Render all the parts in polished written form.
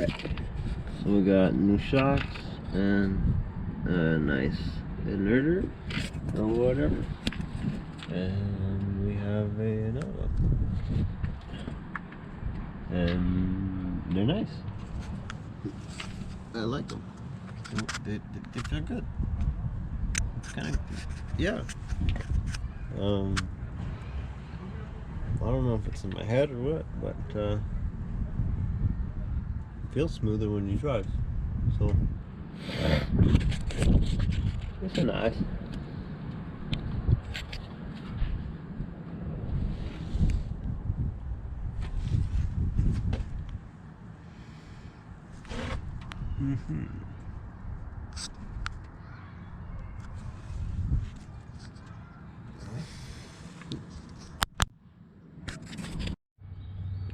So we got new shocks and a nice Inerter or whatever. And we have another one. And they're nice. I like them. They feel good. It's kind of, yeah. I don't know if it's in my head or what, but it feels smoother when you drive. So it's nice.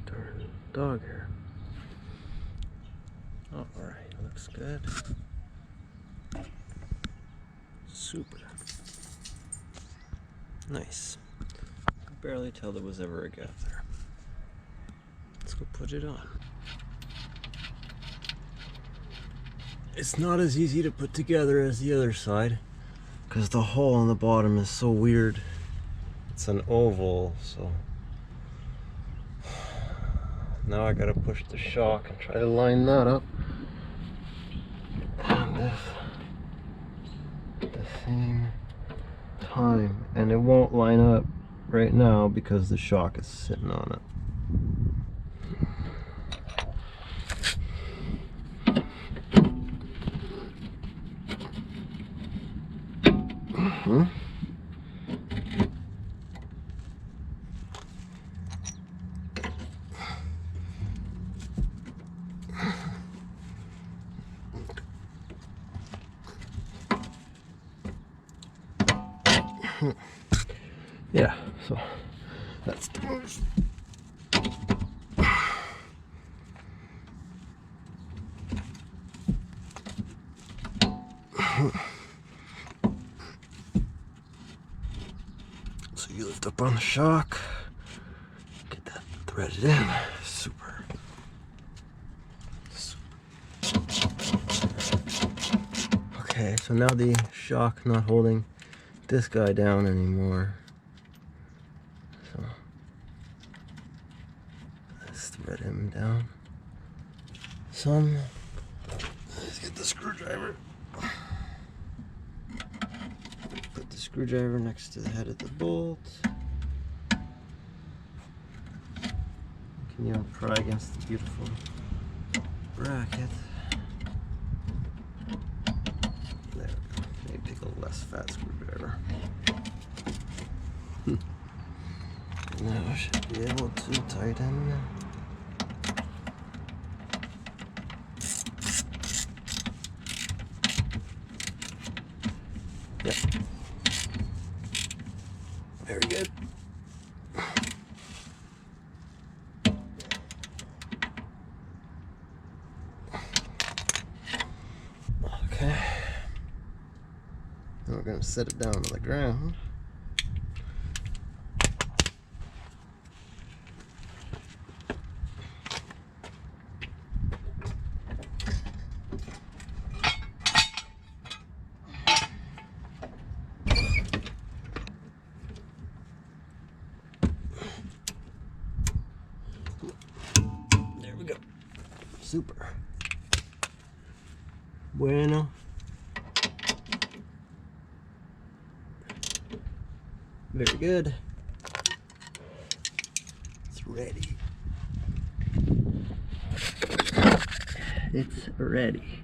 Darn dog hair. Alright, looks good. Super. Nice. I could barely tell there was ever a gap there. Let's go put it on. It's not as easy to put together as the other side because the hole on the bottom is so weird. It's an oval, so now I gotta push the shock and try to line that up. And this at the same time, and it won't line up right now because the shock is sitting on it. Yeah, so that's the move. So you lift up on the shock, get that threaded in. Super. Okay, so now the shock not holding this guy down anymore. So let's thread him down some. Let's get the screwdriver. Put the screwdriver next to the head of the bolt. Can you pry against the beautiful bracket? There we go. Maybe pick a less fat screwdriver. Now I should be able to tighten. Yep. Very good. Okay. Now we're going to set it down on the ground. There we go. Super. Bueno. Very good. It's ready. It's ready.